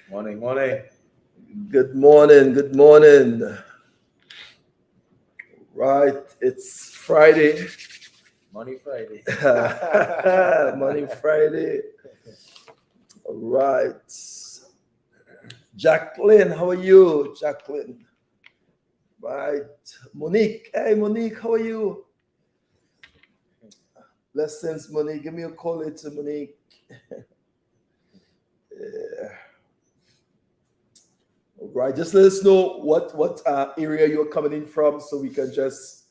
Morning. Good morning. Good morning. Right, it's Friday. Money Friday. Money Friday. All right. Jacqueline, how are you? Jacqueline. Right. Monique. Hey, Monique, how are you? Blessings, Monique. Give me a call later, Monique. Yeah. All right. Just let us know what area you're coming in from so we can just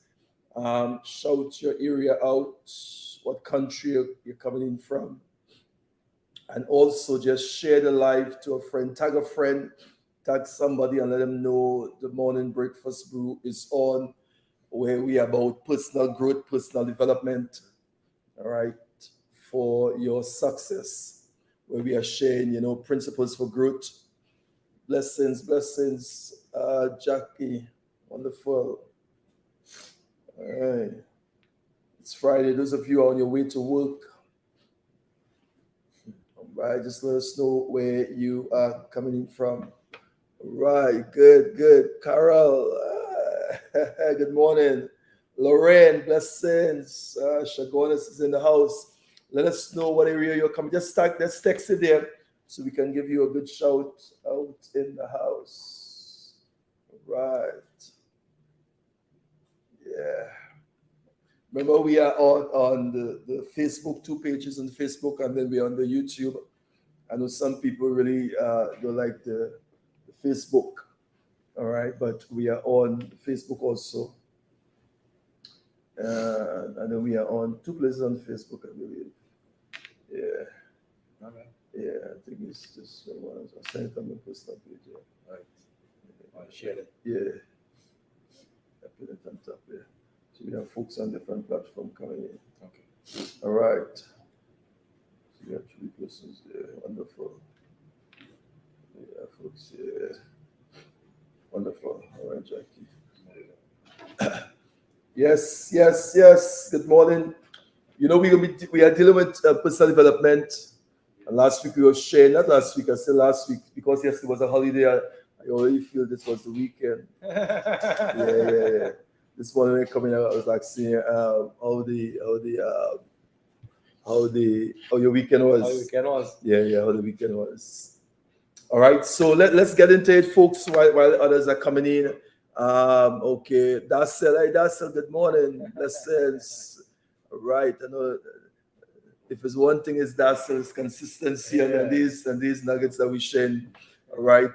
shout your area out, what country you're coming in from. And also just share the live to a friend, tag a friend, tag somebody and let them know the morning breakfast brew is on, where we are about personal growth, personal development, all right, for your success, where we are sharing, principles for growth. Blessings, Jackie, wonderful. All right, it's Friday. Those of you on your way to work, all right, just let us know where you are coming in from. Right, good. Carol, good morning. Lorraine, blessings. Shagonis is in the house. Let us know what area you're coming. Let's text it there so we can give you a good shout out in the house. Right. Yeah. Remember, we are on the Facebook, 2 pages on Facebook, and then we're on the YouTube. I know some people really don't like the Facebook. All right, but we are on Facebook also. And then we are on 2 places on Facebook, I believe. Yeah. Okay. Yeah, I think it's just one. I sent it on my personal page. Yeah. Right. I shared it. Yeah. I put it on top there. So we have folks on different platforms coming in. Okay. All right. So we have 3 persons there. Wonderful. Yeah, folks. Yeah. Wonderful. All right, Jackie. Yes. Good morning. We are dealing with personal development. And last week we were sharing, not last week, I said last week, because yesterday was a holiday. I already feel this was the weekend. Yeah. This morning when coming out, I was like seeing how your weekend was. How your weekend was? Yeah, how the weekend was. All right, so let's get into it, folks, while others are coming in. Okay, Darcel, good morning. Blessings. All right, I know if it's one thing is Darcel's consistency and these nuggets that we share. All right,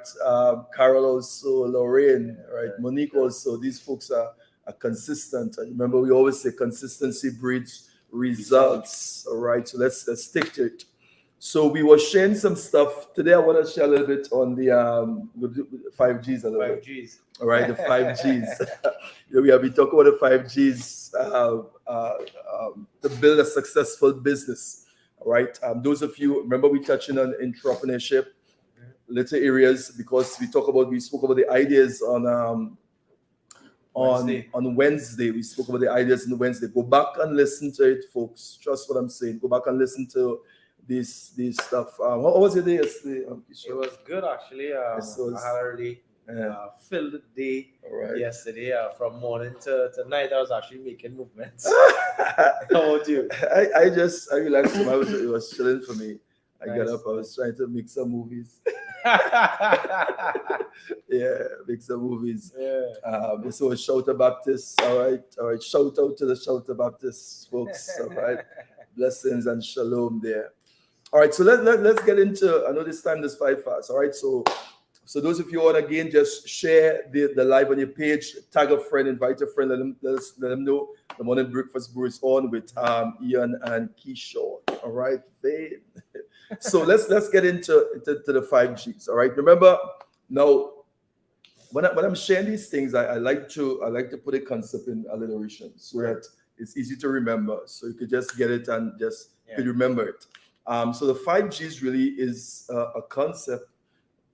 Carol also, Lorraine, all right, Monique also. These folks are consistent. And remember, we always say consistency breeds results. All right, so let's stick to it. So we were sharing some stuff today. I want to share a little bit on the 5Gs a little bit. 5Gs. All right, the 5Gs. We have been talking about the 5Gs to build a successful business. All right. Those of you remember we touching on entrepreneurship, little areas, because we spoke about the ideas on Wednesday. We spoke about the ideas on Wednesday. Go back and listen to it, folks. Trust what I'm saying. Go back and listen to this stuff. How was your day yesterday? It was good actually. I had a really filled day yesterday. From morning to night, I was actually making movements. How about you? I relaxed. It was chilling for me. I got up. I was trying to make some movies. Make some movies. So Shouter Baptist. All right. Shout out to the Shouter Baptist folks. All right. Blessings and shalom there. All right. So let's get into. I know this time is 5 fast. All right. So those of you on again, just share the live on your page. Tag a friend, invite a friend. Let them know the morning breakfast brew is on with Ian and Keeshon. All right, Vane. So let's get into the 5Gs. All right. Remember now, when I'm sharing these things, I like to put a concept in alliteration so that it's easy to remember. So you could just get it and just you could remember it. So the 5Gs really is a concept,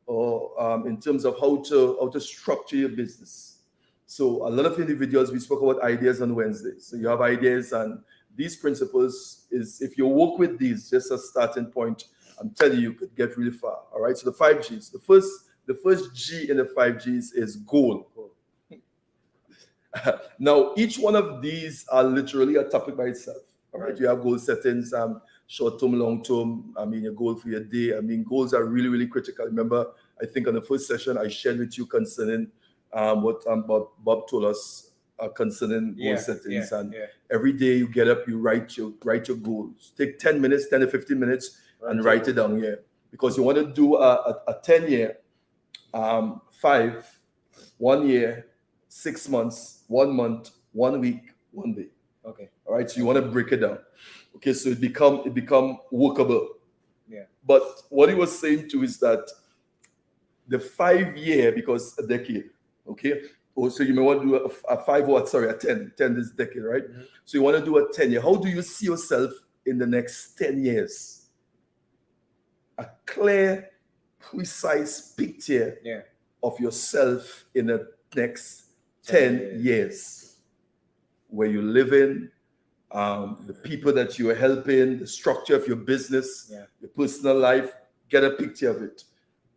or in terms of how to structure your business. So a lot of individuals, we spoke about ideas on Wednesday. So you have ideas, and these principles is, if you work with these, just a starting point, I'm telling you could get really far. All right. So the 5 Gs. The first G in the 5 Gs is goal. Now, each one of these are literally a topic by itself. All right. You have goal settings, short term, long term. I mean, your goal for your day. I mean, goals are really, really critical. Remember, I think on the first session I shared with you concerning what Bob told us concerning goal settings. Every day you get up, you write your goals. Take 10 minutes, 10 to 15 minutes, and write it down here. Because you want to do a 10-year, 5, 1 year, 6 months, 1 month, 1 week, 1 day. Okay. All right. So you want to break it down. Okay. So it become workable. Yeah. But what he was saying too is that the 5 year, because a decade. Okay. Oh, so you may want to do a 10 this decade, right? Mm-hmm. So you want to do a 10 year. How do you see yourself in the next 10 years? A clear, precise picture of yourself in the next 10 years. Where you live in, the people that you are helping, the structure of your business, your personal life, get a picture of it.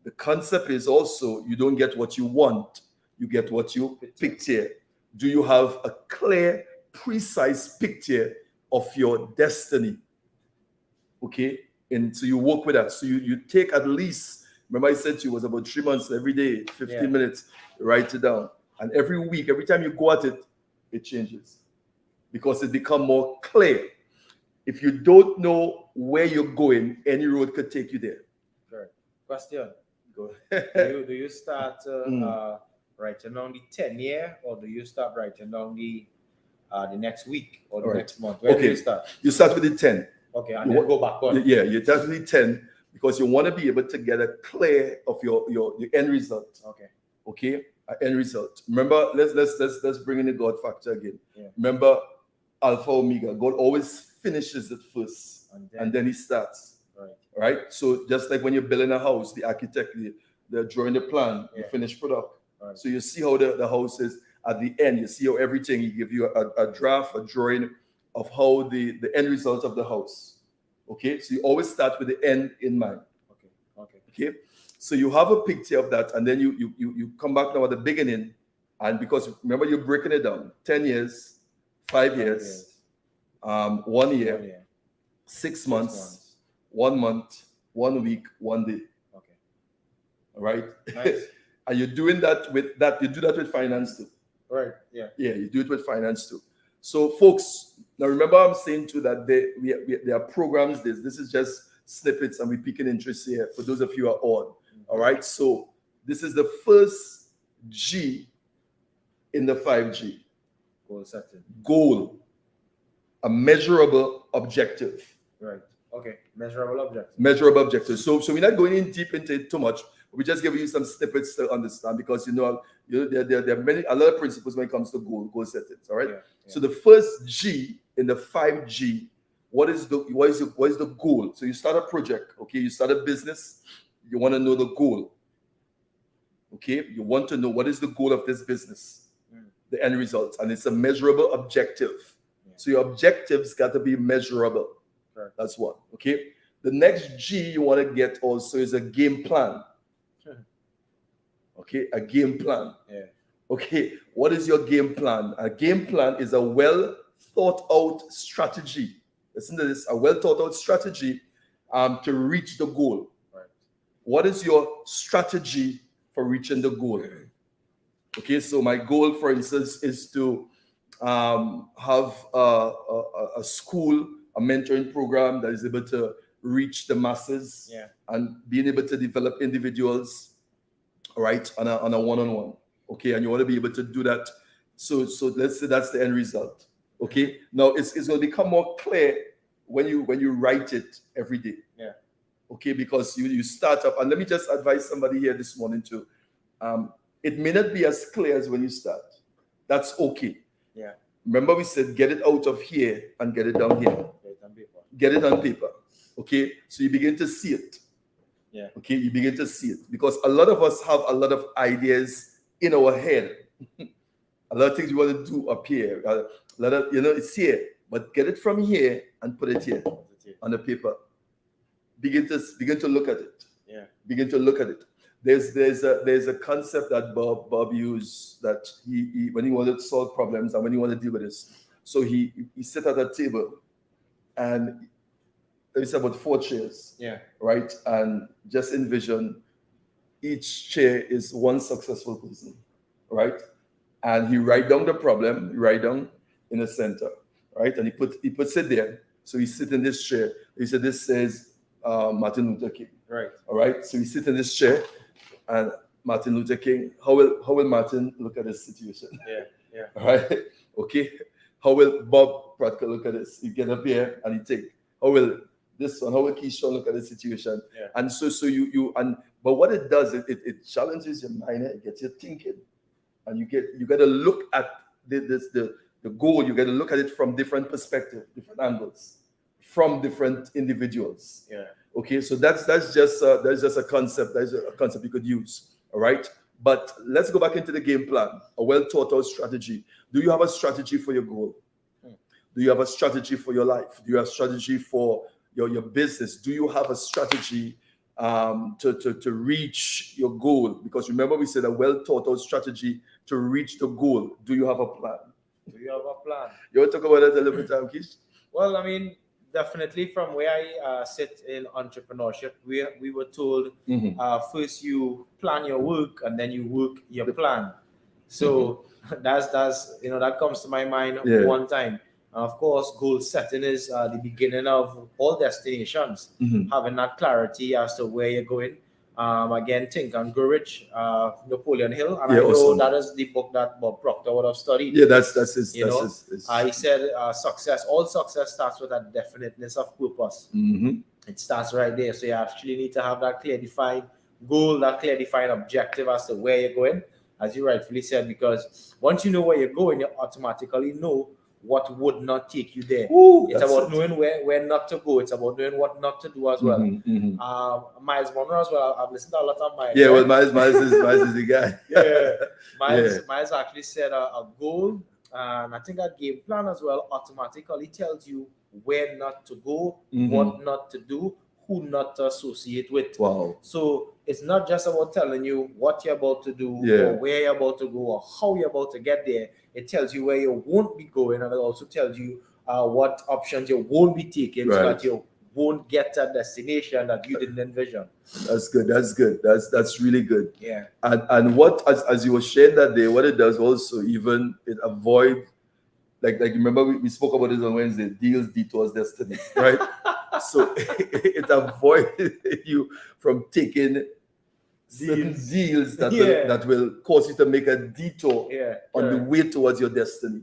The concept is also you don't get what you want, you get what you picture. Do you have a clear, precise picture of your destiny? Okay, and so you work with that. So you take at least, remember I said to you, it was about 3 months every day, 15 minutes, write it down. And every week, every time you go at it, it changes. Because it becomes more clear. If you don't know where you're going, any road could take you there. Right. Question. Go. do you start writing down the 10 year, or do you start writing down the next week or the next month? Where do you start? You start with the 10. Okay, and then go back on. Yeah, you start with the 10 because you want to be able to get a clear of your end result. Okay, end result. Remember, let's bring in the God factor again. Yeah. Remember, Alpha Omega. God always finishes it first, and then he starts. Right. So just like when you're building a house, the architect, they're drawing the plan, the finished product. Right. So you see how the house is at the end. You see how everything, he give you a draft, a drawing of how the end result of the house. Okay. So you always start with the end in mind. Okay. So you have a picture of that, and then you come back now at the beginning, and because remember you're breaking it down: 10 years, 5 years, 1 year, 6 months, 1 month, 1 week, 1 day. Okay. All right. Nice. And you're doing that with that. You do that with finance too. Right. Yeah. Yeah, you do it with finance too. So, folks, now remember I'm saying too that there are programs. This is just snippets, and we're picking interest here for those of you who are on. All right. So this is the first G in the 5G. Goal setting. Goal. A measurable objective. Right. Okay. Measurable objective. Measurable objective. So we're not going in deep into it too much. We just give you some snippets to understand because there are a lot of principles when it comes to goal settings. All right. Yeah. So the first G in the 5G, what is the goal? So you start a project. Okay. You start a business. You want to know the goal. Okay. You want to know what is the goal of this business, the end result, and it's a measurable objective. So your objectives got to be measurable. Right. That's one. Okay. The next G you want to get also is a game plan. Okay. A game plan. Yeah. Okay. What is your game plan? A game plan is a well thought out strategy. Listen to this. A well thought out strategy to reach the goal. Right. What is your strategy for reaching the goal? Okay. So my goal, for instance, is to have a school, a mentoring program that is able to reach the masses and being able to develop individuals, right, on a one-on-one. Okay, and you want to be able to do that. So let's say that's the end result. Okay, now it's going to become more clear when you write it every day. Yeah. Okay, because you start up, and let me just advise somebody here this morning too. It may not be as clear as when you start. That's okay. Yeah. Remember we said get it out of here and get it down here. Get it on paper. Okay. So you begin to see it. Yeah. Okay. You begin to see it because a lot of us have a lot of ideas in our head. A lot of things we want to do up here. A lot of, it's here. But get it from here and put it here on the paper. begin to look at it. Yeah. Begin to look at it. There's a concept that Bob used that he when he wanted to solve problems and when he wanted to deal with this. So he sat at a table and it's about 4 chairs. Yeah. Right? And just envision each chair is one successful person. Right? And he write down the problem, write down in the center. Right? And he puts it there. So he sit in this chair. He said this says Martin Luther King. Right. All right. So he sit in this chair. And Martin Luther King, how will Martin look at this situation? Yeah. All right. Okay. How will Bob Pratker look at this? He get up here and he take. How will Keeshon look at the situation? Yeah. And so but what it does, it challenges your mind, it gets you thinking. And you got to look at the goal, you got to look at it from different perspectives, different angles, from different individuals. Yeah. Okay, so that's just a concept. That's a concept you could use. All right, but let's go back into the game plan. A well thought out strategy. Do you have a strategy for your goal? Do you have a strategy for your life? Do you have a strategy for your business? Do you have a strategy to reach your goal? Because remember, we said a well thought out strategy to reach the goal. Do you have a plan? Do you have a plan? You want to talk about that a little bit, Keesh? Well, I mean, definitely from where I sit in entrepreneurship, we were told first you plan your work and then you work your plan. So that's that comes to my mind one time. Of course, goal setting is the beginning of all destinations. Having that clarity as to where you're going. Again, Think and Grow Rich, Napoleon Hill, and I know awesome. That is the book that Bob Proctor would have studied. Yeah, that's his. He said all success starts with a definiteness of purpose. It starts right there. So you actually need to have that clear defined goal, that clear defined objective as to where you're going, as you rightfully said, because once you know where you're going, you automatically know what would not take you there. It's about knowing where not to go. It's about knowing what not to do as well. Miles Monroe as well. I've listened to a lot of Miles. Yeah, well, Miles is the guy. Miles actually said a goal, and I think a game plan as well automatically tells you where not to go, what not to do, who not to associate with. Wow. So it's not just about telling you what you're about to do or where you're about to go or how you're about to get there. It tells you where you won't be going, and it also tells you what options you won't be taking so that you won't get to a destination that you didn't envision. That's good. That's really good. Yeah. And what as you were sharing that day, what it does also, even it avoid like remember we spoke about this on Wednesday, deals, detours, destiny, right? So it avoids you from taking deals that will cause you to make a detour on the way towards your destiny.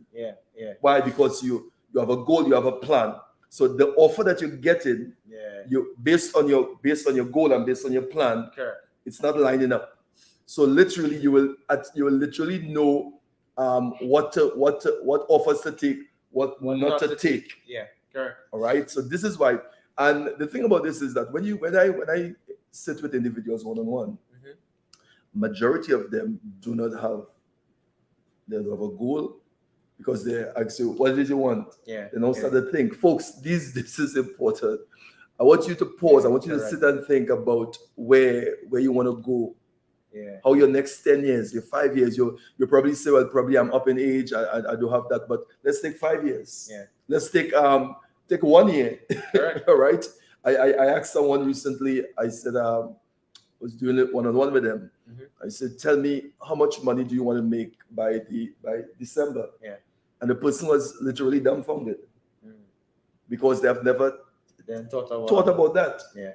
Why? Because you have a goal, you have a plan. So the offer that you're getting, you based on your goal and based on your plan, it's not lining up. So literally, you will literally know what offers to take, what not to take. Yeah, correct. All right. So this is why. And the thing about this is that when I sit with individuals one-on-one, majority of them do not have a goal because they ask you, what did you want? Yeah. They don't start to think. Folks, this is important. I want you to pause. I want you to sit and think about where you want to go. Yeah. How your next 10 years, your 5 years, you probably say, well, probably I'm up in age. I do have that, but let's take 5 years. Yeah. Let's take 1 year. Correct. All right. I asked someone recently, I said, I was doing it one-on-one with them. I said, tell me how much money do you want to make by December? Yeah. And the person was literally dumbfounded because they have never thought about that. Yeah.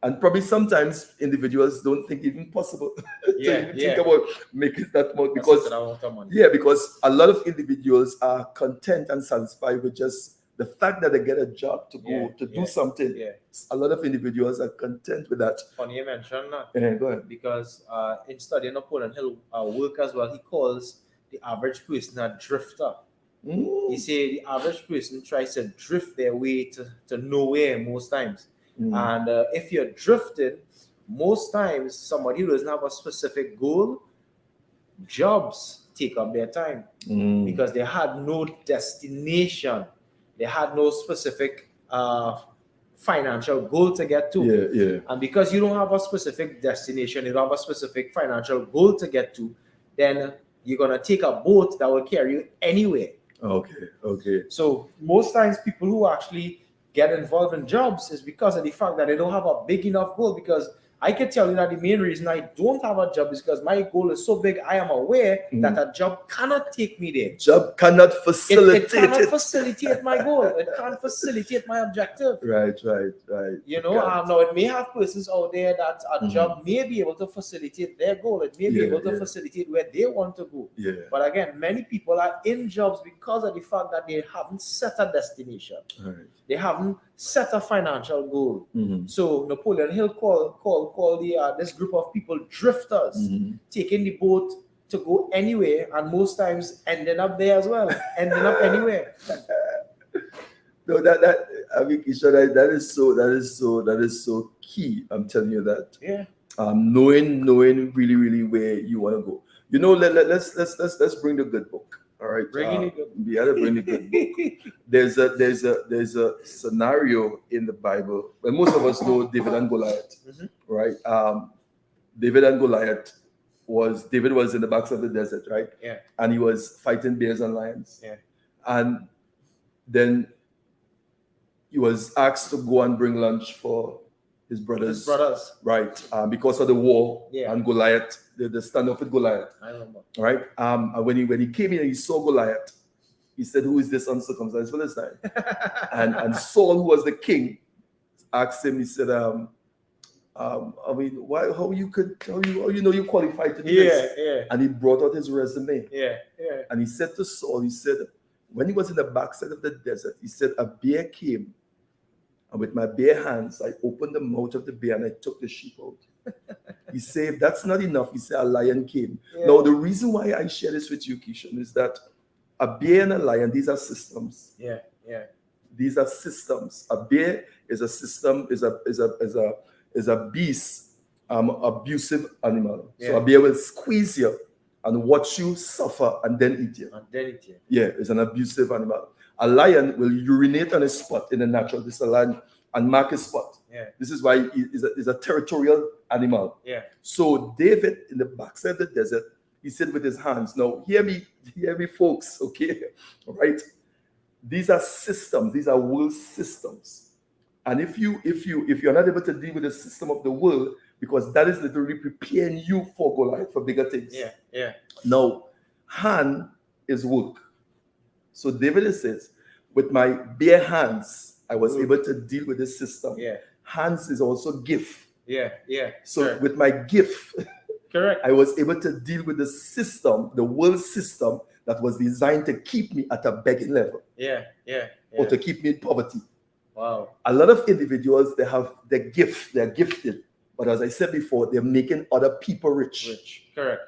And probably sometimes individuals don't think even possible to think about making that much because a lot of individuals are content and satisfied with just the fact that they get a job to go to do something. Yeah. A lot of individuals are content with that. Funny you mentioned that. Yeah, go ahead. Because in studying Napoleon Hill work as well, he calls the average person a drifter. He said the average person tries to drift their way to nowhere most times. And if you're drifting, most times somebody who doesn't have a specific goal, jobs take up their time because they had no destination. They had no specific financial goal to get to. Yeah. And because you don't have a specific destination, you don't have a specific financial goal to get to, then you're gonna take a boat that will carry you anywhere. Okay. So most times people who actually get involved in jobs is because of the fact that they don't have a big enough goal. Because I can tell you that the main reason I don't have a job is because my goal is so big. I am aware that a job cannot take me there. Job cannot facilitate it cannot facilitate my goal. It can't facilitate my objective. Right. You know, now it may have persons out there that a job may be able to facilitate their goal. It may be able to facilitate where they want to go. Yeah. But again, many people are in jobs because of the fact that they haven't set a destination. Right. They haven't set a financial goal. So Napoleon Hill called this group of people drifters, taking the boat to go anywhere, and most times ending up there as well, ending up anywhere. No, Keeshon, that is so key. I'm telling you that. Yeah. Knowing really where you want to go. You know, let's bring the good book. All right. Bring the good book. There's a scenario in the Bible. Well, most of us know David and Goliath, right? David and Goliath David was in the backs of the desert, right? Yeah. And he was fighting bears and lions. Yeah. And then he was asked to go and bring lunch for his brothers. Right. Because of the war and Goliath, the standoff with Goliath. I remember. Right. And when he came in and he saw Goliath, he said, "Who is this uncircumcised Philistine?" and Saul, who was the king, asked him, he said, I mean, why? How you know you qualified to do this? Yeah. And he brought out his resume. Yeah. And he said to Saul, he said, when he was in the backside of the desert, he said, a bear came, and with my bare hands, I opened the mouth of the bear and I took the sheep out. He said, that's not enough. He said, a lion came. Yeah. Now, the reason why I share this with you, Keeshon, is that a bear and a lion, these are systems. Yeah. These are systems. A bear is a system, is a beast, abusive animal. Yeah. So a bear will squeeze you and watch you suffer and then eat you. Yeah, it's an abusive animal. A lion will urinate on a spot in the natural. This is a lion and mark a spot. Yeah. This is why he's a territorial animal. Yeah. So David, in the backside of the desert, he said with his hands, now hear me, folks, okay? All right? These are systems, these are world systems. And if you're not able to deal with the system of the world, because that is literally preparing you for Goliath, for bigger things. Yeah. Now, hand is work. So David says, with my bare hands, I was able to deal with this system. Yeah. Hands is also gift. Yeah. So correct. With my gift, correct, I was able to deal with the system, the world system that was designed to keep me at a begging level. Yeah. Or to keep me in poverty. Wow. A lot of individuals, they have the gift, they're gifted. But as I said before, they're making other people rich. Correct.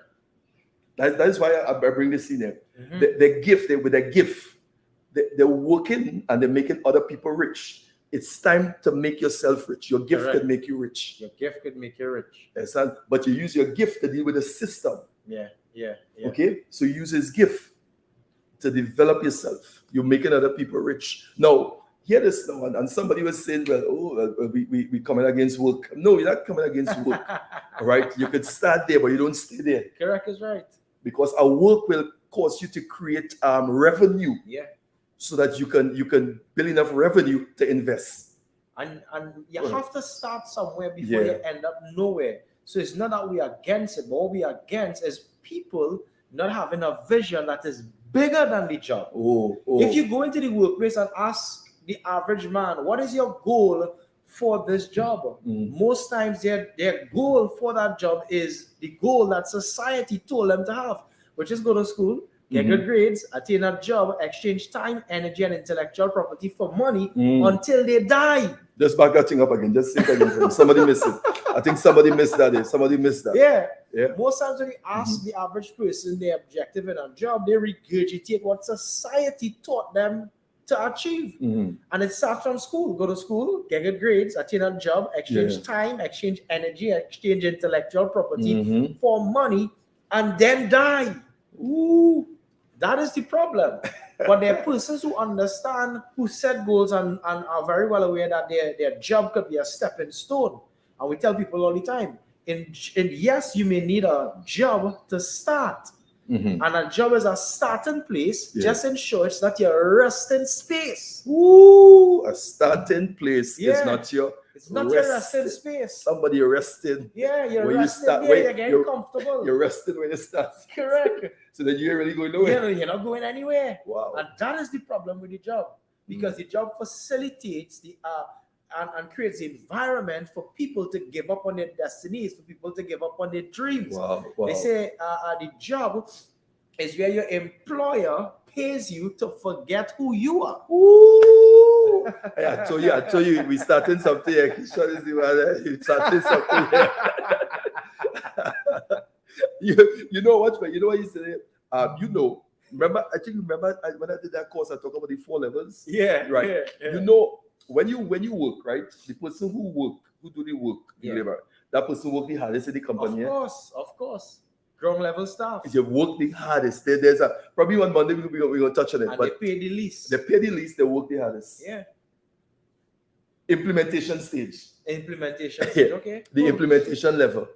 That is why I bring this in here. With their gift, they're working and they're making other people rich. It's time to make yourself rich. Your gift could make you rich. Your gift could make you rich. Yes, but you use your gift to deal with the system. Yeah. Okay? So you use his gift to develop yourself. You're making other people rich. Now, hear this now, and somebody was saying, well, we coming against work. No, you're not coming against work. All right? You could start there, but you don't stay there. Correct is right. Because our work will cause you to create revenue. Yeah. So that you can build enough revenue to invest. And you have to start somewhere before you end up nowhere. So it's not that we are against it, but what we are against is people not having a vision that is bigger than the job. If you go into the workplace and ask the average man, what is your goal for this job? Most times their goal for that job is the goal that society told them to have, which is go to school, get good grades, attain a job, exchange time, energy, and intellectual property for money until they die. Just back that thing up again. Just say it again. Somebody missed it. I think somebody missed that. Somebody missed that. Yeah. Most times when you ask the average person their objective in a job, they regurgitate what society taught them to achieve. And it starts from school. Go to school, get good grades, attain a job, exchange time, exchange energy, exchange intellectual property for money, and then die. That is the problem. But there are persons who understand, who set goals and are very well aware that their job could be a stepping stone. And we tell people all the time, and yes, you may need a job to start. And a job is a starting place. Just ensure it's not your resting space. Ooh, a starting place is not your it's not your resting space. Somebody resting. Yeah, you're when resting you start, there, you're getting comfortable. You're resting when you start. Correct. So then you're really going nowhere. You're not going anywhere. Wow. And that is the problem with the job. Because the job facilitates the and creates the environment for people to give up on their destinies, for people to give up on their dreams. Wow. They say the job is where your employer pays you to forget who you are. Ooh. I told you, we starting something here. Keeshon is the one. You starting something here. you know what you said? Remember when I did that course, I talked about the 4 levels. Yeah, right. Yeah. You know, when you work, right? The person who do the work, that person work the hardest in the company. Of course. Ground level staff. They work the hardest. There's probably one Monday we're going to touch on it. And but they pay the least. They pay the least. They work the hardest. Yeah. Implementation stage. Okay. The implementation level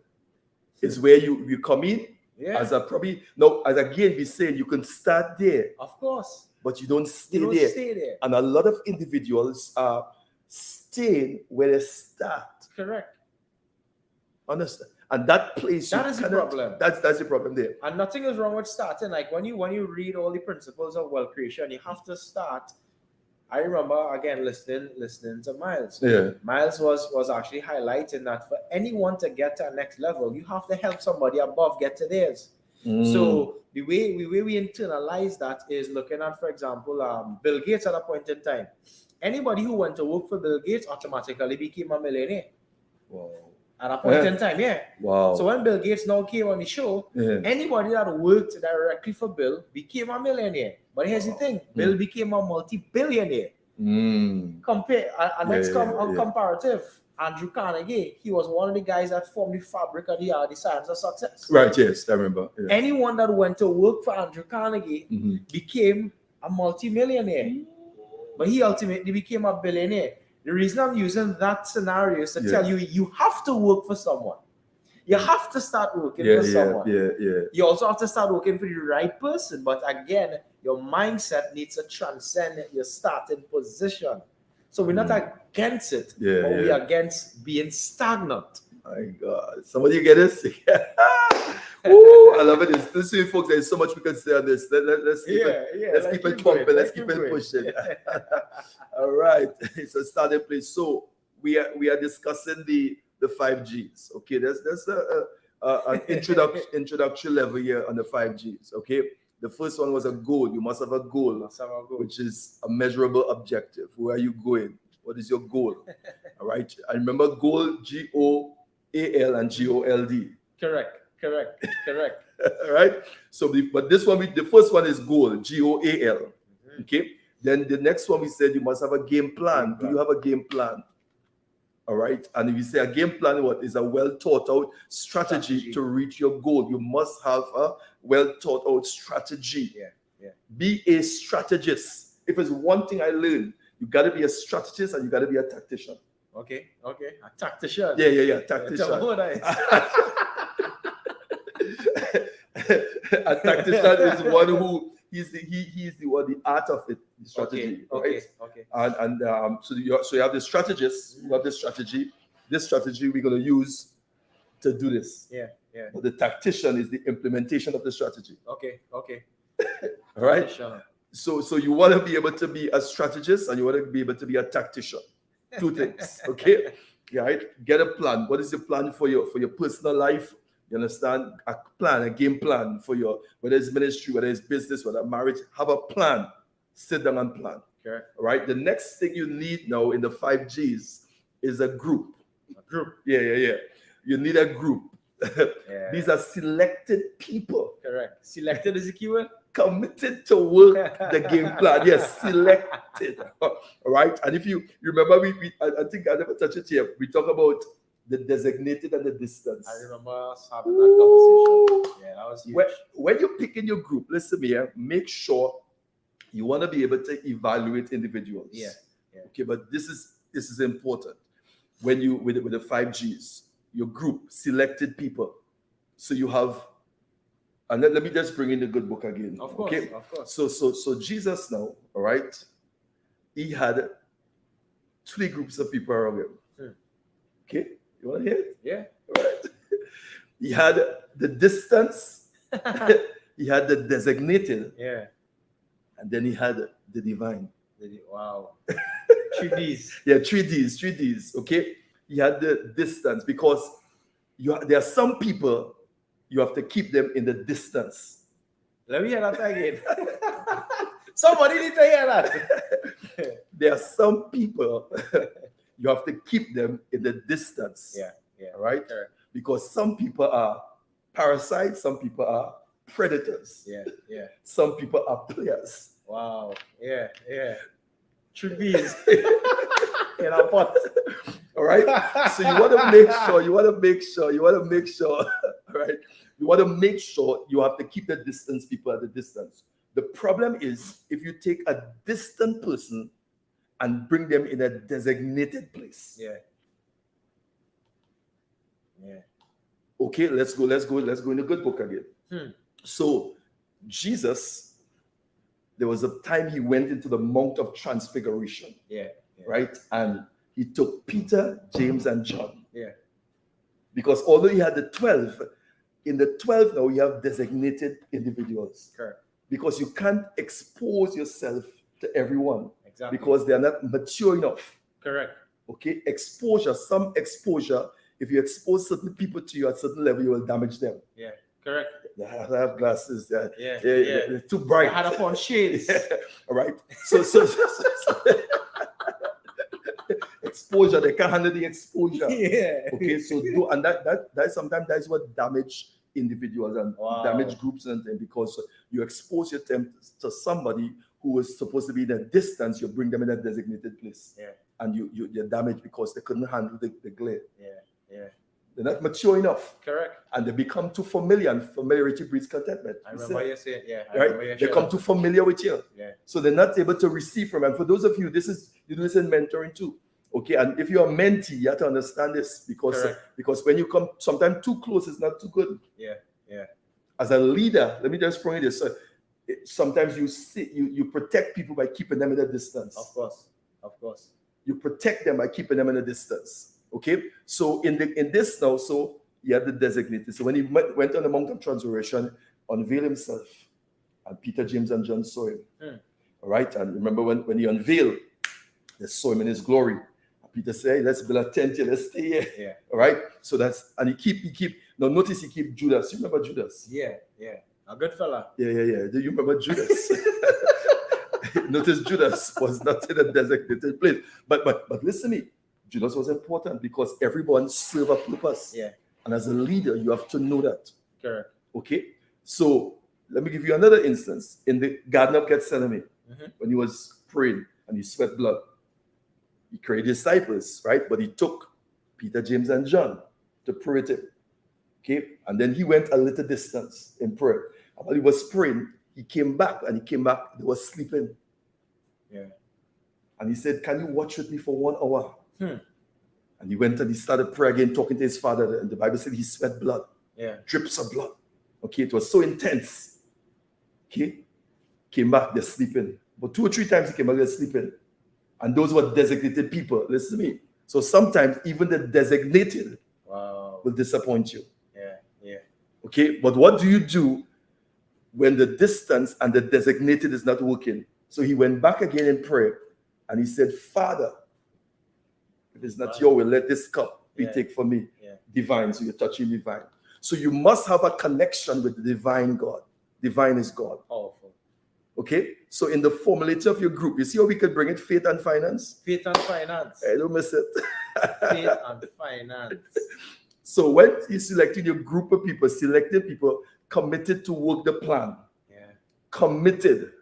is where you come in. Yeah. As again we say, you can start there. Of course. But you don't stay there. And a lot of individuals are staying where they start. Correct. Understand? And that place, that is the problem. That's the problem there. And nothing is wrong with starting. Like when you read all the principles of wealth creation, you have to start. I remember again listening to Miles. Yeah. Miles was actually highlighting that for anyone to get to a next level, you have to help somebody above get to theirs. So the way we internalize that is looking at, for example, Bill Gates at a point in time. Anybody who went to work for Bill Gates automatically became a millionaire. Wow. At a point in time, Wow. So when Bill Gates now came on the show, anybody that worked directly for Bill became a millionaire. But here's the thing, Bill became a multi-billionaire. Compare comparative. Andrew Carnegie, he was one of the guys that formed the fabric of the science of success. Right, yes, I remember. Yeah. Anyone that went to work for Andrew Carnegie became a multi-millionaire. But he ultimately became a billionaire. The reason I'm using that scenario is to tell you have to work for someone. You have to start working for someone. You also have to start working for the right person. But again, your mindset needs to transcend your starting position. So we're not against it, but we're against being stagnant. My God. Somebody get this? Ooh, I love it. Listen, folks, there's so much we can say on this. Let's keep it pumping. Let's keep it pushing. All right. It's a starting place. So we are discussing the 5Gs. Okay, there's an introduction level here on the 5Gs. Okay. The first one was a goal. You must have a goal, which is a measurable objective. Where are you going? What is your goal? All right. I remember goal, GOAL and GOLD. Correct. All right. So, but this one, the first one is goal, GOAL. Okay. Then the next one we said you must have a game plan. Do you have a game plan? All right. And if you say a game plan, what is a well thought out strategy to reach your goal? You must have a well thought out strategy. Be a strategist. If it's one thing I learned, you got to be a strategist and you got to be a tactician. Okay. A tactician. Yeah. Tactician. A tactician is one who he's the art of it, the strategy. Okay. And so you have the strategist, you have the strategy. This strategy we're going to use to do this. Yeah. But the tactician is the implementation of the strategy. Okay. All right. So you want to be able to be a strategist and you want to be able to be a tactician. 2 things. Okay. Yeah, right. Get a plan. What is the plan for your personal life? You understand? A plan, a game plan for your, whether it's ministry, whether it's business, whether marriage. Have a plan. Sit down and plan. Okay. All right. The next thing you need now in the 5Gs is a group. Yeah. You need a group. These are selected people. Correct. Selected is the keyword. Committed to work the game plan. Yes, selected. All right. And if you remember, I think I never touched it here. We talk about the designated and the distance. I remember us having that conversation. Yeah, that was huge. When you're picking your group, listen here, make sure You want to be able to evaluate individuals. Yeah. Okay, but this is important. When you with the 5Gs, your group selected people. So you have, and let me just bring in the good book again. Of course, okay? Of course. So Jesus now, all right, he had 3 groups of people around him. Okay, you want to hear it? Yeah. All right. He had the distance, he had the designated, Yeah. and then he had the divine. Wow. 3 Ds. Yeah, 3 Ds. Okay, he had the distance because there are some people you have to keep them in the distance. Let me hear that again. Somebody need to hear that. There are some people you have to keep them in the distance. Yeah. All right? Correct. Because some people are parasites, some people are predators. Yeah. Some people are players. Wow. Yeah. 3 Ds. In a pot. All right? So you want to make sure, all right? You want to make sure you have to keep the distance, people at the distance. The problem is if you take a distant person and bring them in a designated place. Yeah. Okay, let's go in the good book again. So Jesus, there was a time he went into the Mount of Transfiguration. Yeah. Right? And he took Peter, James, and John. Yeah. Because although he had the 12, in the 12 now you have designated individuals. Correct. Because you can't expose yourself to everyone. Exactly. Because they are not mature enough. Correct. Okay? Some exposure, if you expose certain people to you at certain level, you will damage them. Yeah. Correct. They have glasses. They're too I bright. had upon shades. Yeah. All right. So exposure, they can't handle the exposure. Yeah. Okay, so that sometimes that's what damage individuals and damage groups and things, because you expose your them to somebody who is supposed to be in a distance, you bring them in a designated place. Yeah. And you're damaged because they couldn't handle the glare. Yeah. They're not mature enough. Correct. And they become too familiar, and familiarity breeds contentment. I remember you saying, Right? They come too familiar with you. Yeah. So they're not able to receive from. And for those of you, you do this in mentoring too. Okay, and if you're a mentee, you have to understand this because when you come, sometimes too close is not too good. Yeah. As a leader, let me just bring this. Sometimes you protect people by keeping them in a distance. Of course. You protect them by keeping them in a distance. Okay, so in this now, so he had the designated. So when he went on the Mount of Transfiguration, unveiled himself, and Peter, James, and John saw him. All right, and remember when he unveiled, they saw him in his glory. Peter said, hey, let's build a tent here, let's stay here. Yeah. All right. So he keep. Now notice he keep Judas. You remember Judas? Yeah. A good fella. Yeah. Do you remember Judas? Notice Judas was not in a designated place. But listen to me. Judas was important because everyone served a purpose. Yeah. And as a leader, you have to know that. Correct. Okay. So let me give you another instance. In the Garden of Gethsemane, when he was praying and he sweat blood. He created disciples, right? But he took Peter, James, and John to pray with him. Okay? And then he went a little distance in prayer. And while he was praying, he came back, they were sleeping. Yeah. And he said, can you watch with me for 1 hour? And he went and he started prayer again, talking to his father. And the Bible said he sweat blood. Yeah. Drips of blood. Okay? It was so intense. Okay? Came back, they're sleeping. But 2 or 3 times he came back, they're sleeping. And those were designated people. Listen to me. So sometimes even the designated will disappoint you. Yeah. Okay, but what do you do when the distance and the designated is not working? So he went back again in prayer and he said, Father, if it's not your will, let this cup be taken from me. Yeah. Divine. So you're touching divine. So you must have a connection with the divine God. Divine is God. Powerful. Okay, so in the formality of your group, you see how we could bring it faith and finance? Faith and finance. Hey, don't miss it. Faith and finance. So when you selected your group of people, selected people committed to work the plan. Yeah. Committed.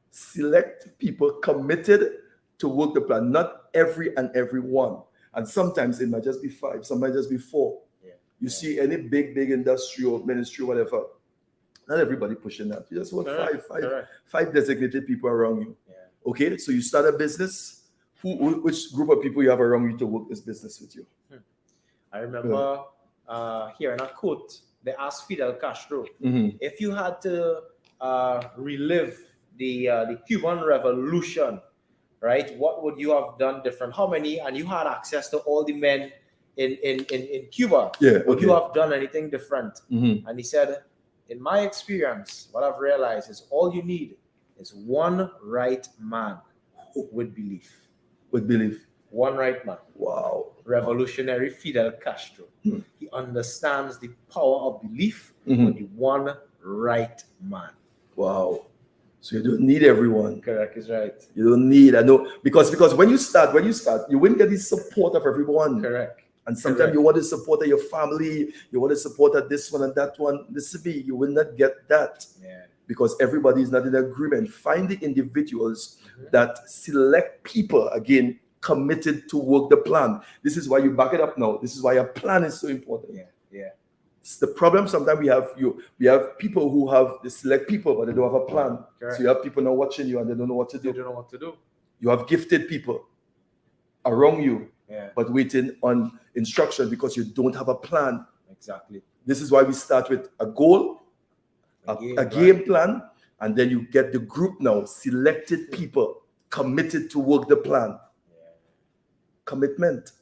Select people committed to work the plan. Not every one. And sometimes it might just be 5, sometimes just be 4. Yeah. You see any big industry or ministry or whatever, Not everybody pushing that. You just want Correct. five designated people around you. Yeah. Okay, so you start a business. Which group of people you have around you to work this business with you? I remember hearing a quote. They asked Fidel Castro, if you had to relive the Cuban Revolution, right? What would you have done different? How many? And you had access to all the men in Cuba. Yeah. Would you have done anything different? And he said, in my experience, what I've realized is all you need is one right man with belief. With belief. One right man. Wow. Revolutionary Fidel Castro. He understands the power of belief with the one right man. Wow. So you don't need everyone. Correct, is right. You don't need, I know, because when you start, you wouldn't get the support of everyone. Correct. And sometimes you want the support of your family, you want the support of this one and that one. You will not get that. Yeah. Because everybody is not in agreement. Find the individuals that select people, again, committed to work the plan. This is why you back it up now. This is why a plan is so important. Yeah. It's the problem sometimes we have people who have they select people, but they don't have a plan. Correct. So you have people now watching you and they don't know what to do. They don't know what to do. You have gifted people around you, but waiting on instruction because you don't have a plan. Exactly. This is why we start with a goal, a game plan, and then you get the group now, selected people committed to work the plan. Commitment.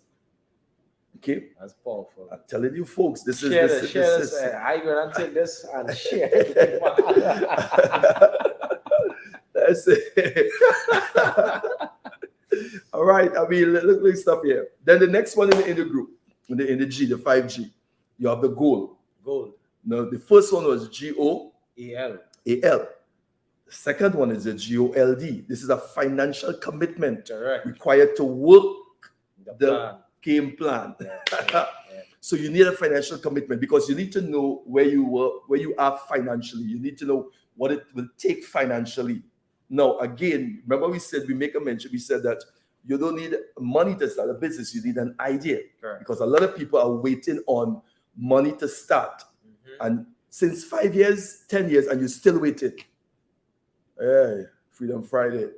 Okay, that's powerful. I'm telling you, folks, this is share this. I'm gonna take this and share it. That's it. All right. I mean, look stuff here. Then the next one in the group, in the G, the 5G, you have the goal. Now, the first one was GOAL. The second one is the GOLD. This is a financial commitment required to work the game plan. So you need a financial commitment because you need to know where you are financially. You need to know what it will take financially. Now, again, remember we said that you don't need money to start a business. You need an idea. Because a lot of people are waiting on money to start. And since 5 years, 10 years, and you're still waiting. Hey, Freedom Friday.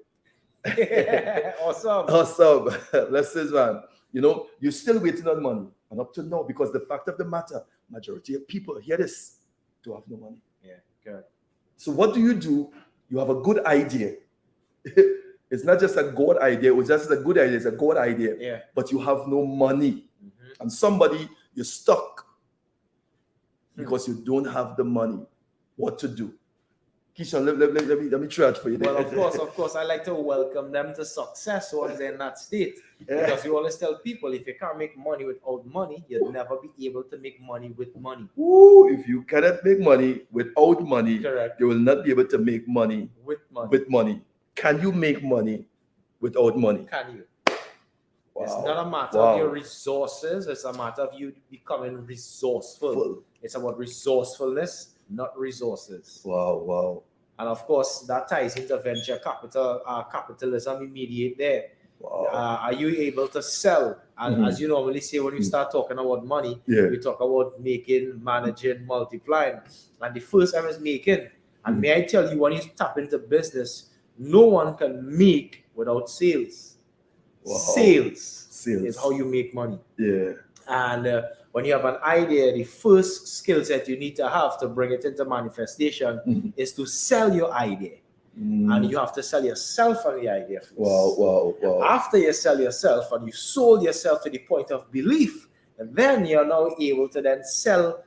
Awesome. Blessings, man. You know, you're still waiting on money. And up to now, because the fact of the matter, majority of people, hear this, don't have no money. So what do? You have a good idea. It's not just a God idea. It's just a good idea. It's a God idea. But you have no money. And you're stuck because you don't have the money. What to do? Keeshon, let me try it for you. Well, of course, I like to welcome them to success once they're in that state. Because we always tell people, if you can't make money without money, you'll never be able to make money with money. Ooh, if you cannot make money without money, you will not be able to make money with money. Can you make money without money? Can you? Wow. It's not a matter of your resources. It's a matter of you becoming resourceful. It's about resourcefulness, not resources. Wow. And of course, that ties into venture capital, capitalism immediate there. Wow. Are you able to sell? And as you normally say, when you start talking about money, we talk about making, managing, multiplying. And the first time is making. And may I tell you, when you tap into business, no one can make without sales. Wow. Sales is how you make money. And when you have an idea, the first skill set you need to have to bring it into manifestation is to sell your idea. And you have to sell yourself on the idea first. Wow. After you sell yourself and you sold yourself to the point of belief, and then you're now able to then sell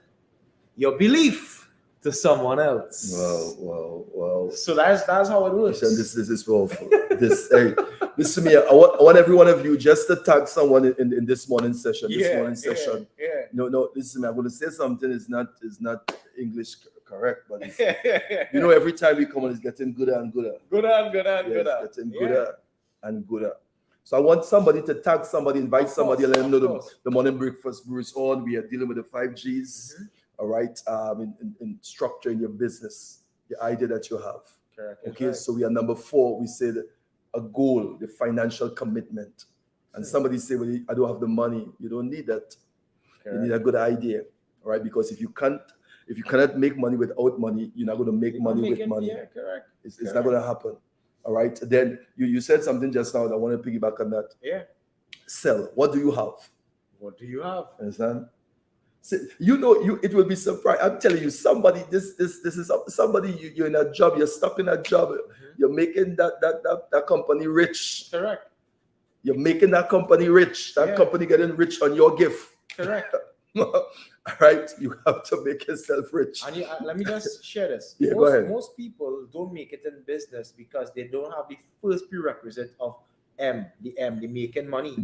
your belief to someone else. Wow. So that's how it works. This is powerful. Listen to me. I want every one of you just to tag someone in this morning session. No, listen to me. I'm going to say something is not English correct, but every time we come on, it's getting gooder and gooder. It's getting gooder and gooder. So I want somebody to tag somebody, invite somebody, and let them know the morning breakfast brew is on. We are dealing with the 5Gs. All right, in structuring your business, the idea that you have. Okay, so we are number 4. We said a goal, the financial commitment. And somebody say, well, I don't have the money. You don't need that. You need a good idea, all right? Because if you can't if you cannot make money without money, you're not going to make money with money. Yeah, correct. It's not going to happen. All right. Then you said something just now, and I want to piggyback on that. Yeah. Sell. What do you have? What do you have? Understand? So, it will be surprised. I'm telling you, somebody, this is somebody, you're in a job, you're stuck in a job, you're making that company rich. Correct. You're making that company rich. That company getting rich on your gift. Correct. All right, you have to make yourself rich. And let me just share this. Go ahead. Most people don't make it in business because they don't have the first prerequisite of the making money.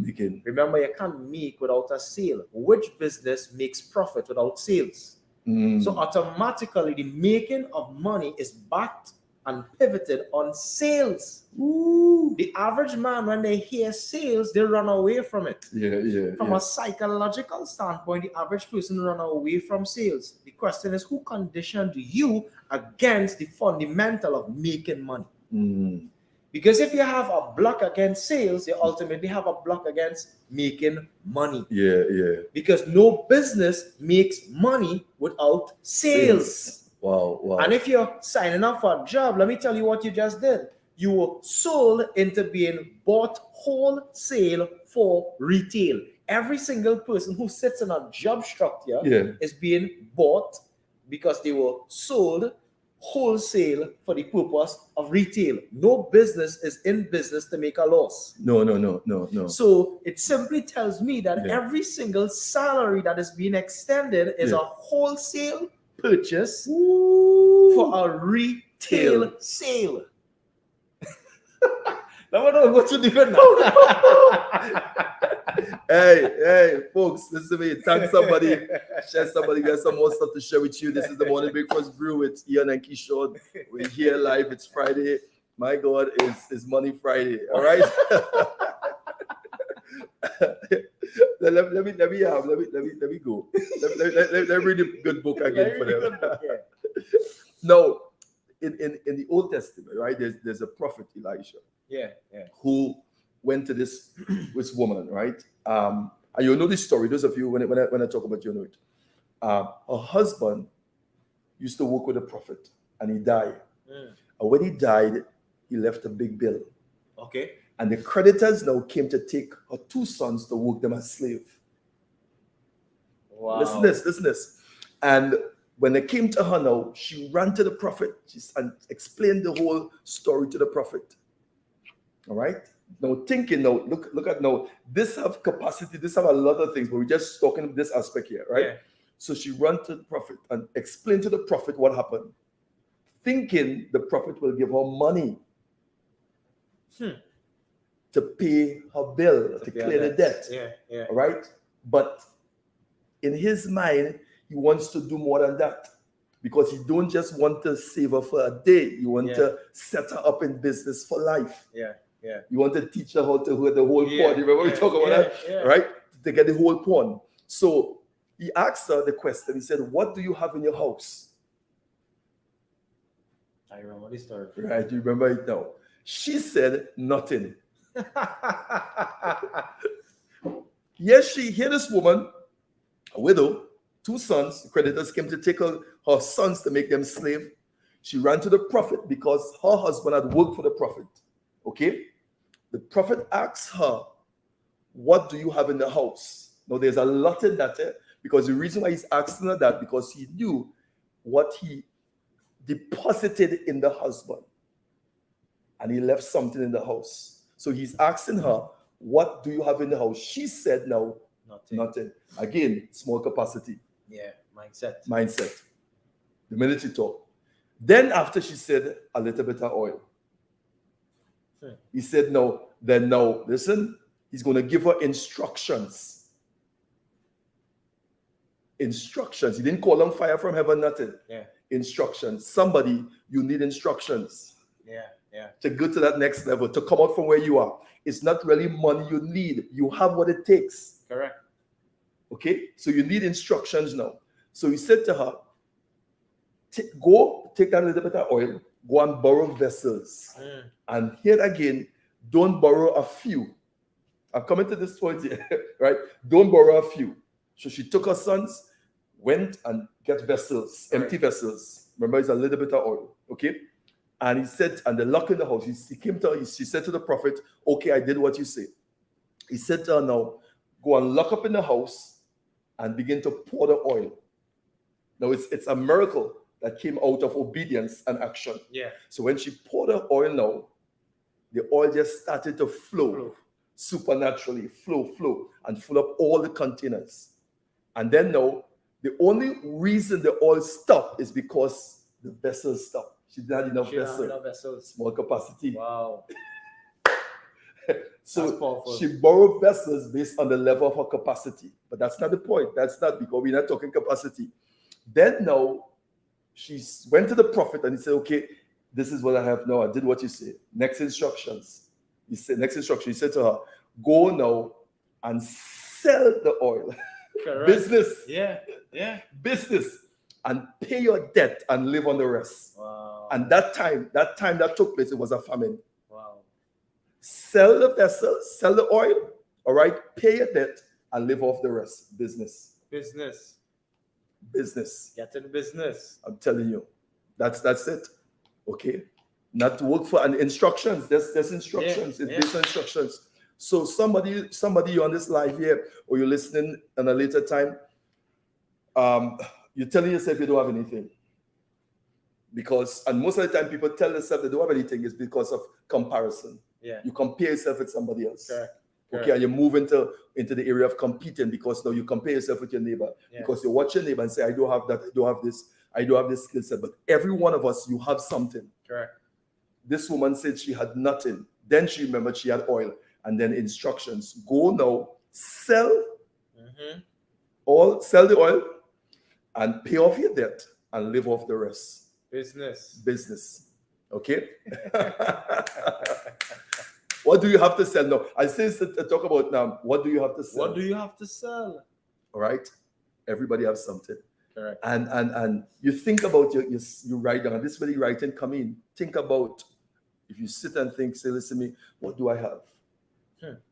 Remember, you can't make without a sale. Which business makes profit without sales? So automatically, the making of money is backed and pivoted on sales. Ooh. The average man, when they hear sales, they run away from it. From a psychological standpoint, the average person run away from sales. The question is, who conditioned you against the fundamental of making money? Because if you have a block against sales, you ultimately have a block against making money. Because no business makes money without sales. Wow. And if you're signing up for a job, let me tell you what you just did. You were sold into being bought wholesale for retail. Every single person who sits in a job structure is being bought because they were sold wholesale for the purpose of retail. No business is in business to make a loss. No. So it simply tells me that every single salary that is being extended is a wholesale purchase for a retail sale. Now I don't know what to do now. Hey, folks, listen to me. Thank somebody. Share somebody. We have some more stuff to share with you. This is the Morning Breakfast Brew with Ian and Keeshon. We're here live. It's Friday. My God, it's Money Friday. All right. Let me go. Let me read a good book again for them. No, in the Old Testament, right? There's a prophet Elisha. Who went to this woman, right? And you'll know this story. Those of you, when I talk about you know it. Her husband used to work with a prophet, and he died. And when he died, he left a big bill. Okay. And the creditors now came to take her 2 sons to work them as slave. Wow. Listen this. And when they came to her now, she ran to the prophet and explained the whole story to the prophet. All right. Now thinking now, look at now. This have capacity. This have a lot of things, but we're just talking this aspect here, right? So she ran to the prophet and explained to the prophet what happened, thinking the prophet will give her money to pay her bill, to clear the debt. All right. But in his mind, he wants to do more than that, because he don't just want to save her for a day. You want to set her up in business for life. You want to teach her how to hold the whole pawn. Remember we talk about that? Right? To get the whole pawn. So he asked her the question. He said, what do you have in your house? I remember this story. Right, you remember it now. She said, nothing. Here this woman, a widow, 2 sons, the creditors came to take her sons to make them slave. She ran to the prophet because her husband had worked for the prophet. Okay? The prophet asked her, what do you have in the house? Now there's a lot in that, because the reason why he's asking her that, because he knew what he deposited in the husband, and he left something in the house. So he's asking her, what do you have in the house? She said, no, nothing. Again, small capacity. Mindset. The minute she talked. Then after she said, a little bit of oil. He said, no. Then no, listen, he's going to give her instructions. Instructions. He didn't call on fire from heaven, nothing. Instructions. Somebody, you need instructions. To go to that next level, to come out from where you are. It's not really money you need. You have what it takes. Correct. Okay? So you need instructions now. So he said to her, go take that little bit of oil, go and borrow vessels. And here again, don't borrow a few. I'm coming to this point here, right? Don't borrow a few. So she took her sons, went and get vessels, empty vessels. Remember, it's a little bit of oil, okay? And he said, and the lock in the house, he came to her, she said to the prophet, okay, I did what you say. He said to her, now, go and lock up in the house and begin to pour the oil. Now, it's a miracle that came out of obedience and action. Yeah. So when she poured the oil now, the oil just started to flow. Supernaturally, flow, and fill up all the containers. And then now, the only reason the oil stopped is because the vessels stopped. She didn't have enough vessels. Small capacity. Wow. So she borrowed vessels based on the level of her capacity. But that's not the point. That's not, because we're not talking capacity. Then now, she went to the prophet and he said, okay, this is what I have now. I did what you say. Next instructions. He said to her, go now and sell the oil. Correct. Business. Yeah. Business. And pay your debt and live on the rest. Wow. And that time that took place, it was a famine. Wow. Sell the vessel, sell the oil, all right? Pay your debt and live off the rest. Business. Get in business. I'm telling you. That's it. Okay? Not to work for, and instructions. There's instructions. It's based on instructions. So somebody you're on this live here, or you're listening at a later time, you're telling yourself you don't have anything. Because, and most of the time people tell themselves they don't have anything is because of comparison. Yeah. You compare yourself with somebody else. Correct. Okay, and you move into the area of competing because now you compare yourself with your neighbor. Yeah. Because you watch your neighbor and say, I don't have that, I don't have this, I don't have this skill set. But every one of us, you have something. Correct. This woman said she had nothing. Then she remembered she had oil. And then instructions. Go now, sell sell the oil and pay off your debt and live off the rest. Business. Okay? What do you have to sell now? I say to talk about now, what do you have to sell? All right? Everybody has something. Correct. And you think about you write down, and this is where the writing come in. Think about, if you sit and think, say, listen to me, what do I have?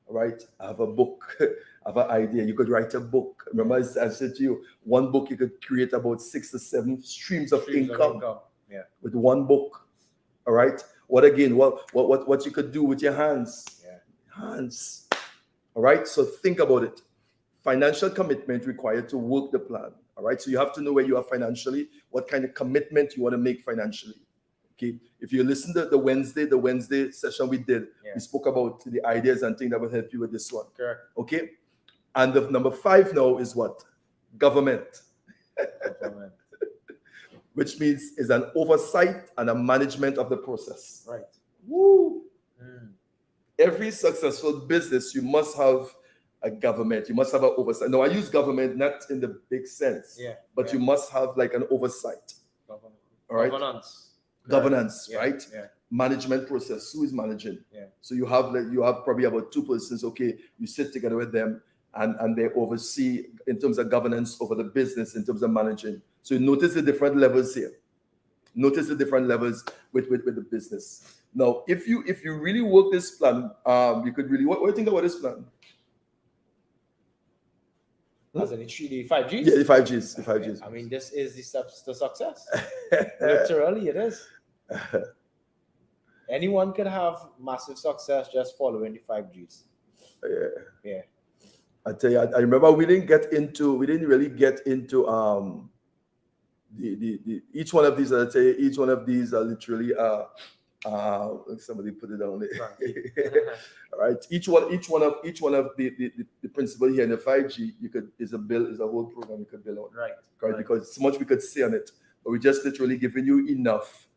All right? I have a book. I have an idea. You could write a book. Remember, I said to you, one book you could create about 6 to 7 streams of income. Yeah. With one book. All right? What you could do with your hands. Yeah. Hands. All right? So think about it. Financial commitment required to work the plan. All right? So you have to know where you are financially, what kind of commitment you want to make financially. Okay? If you listen to the Wednesday session we did, we spoke about the ideas and things that will help you with this one. Correct. Okay? And the number 5 now is what? Government. Which means is an oversight and a management of the process. Right. Woo! Every successful business, you must have a government. You must have an oversight. Now, I use government not in the big sense, but you must have like an oversight. All right? Governance, right? Yeah. Management process. Who is managing? Yeah. So you have probably about 2 persons. Okay, you sit together with them and they oversee in terms of governance over the business, in terms of managing. So you notice the different levels here. Notice the different levels with the business. Now, if you really work this plan, you could really, what do you think about this plan? As in the 5Gs? Yeah, the 5Gs. The 5Gs. I mean, this is the steps to success. Literally, it is. Anyone can have massive success just following the 5Gs. Yeah. I tell you, I remember we didn't really get into the each one of these. I tell you, each one of these are literally somebody put it down there. All right. Each one of the principle here in the 5G is a whole program you could build on. Right. Because so much we could say on it, but we just literally giving you enough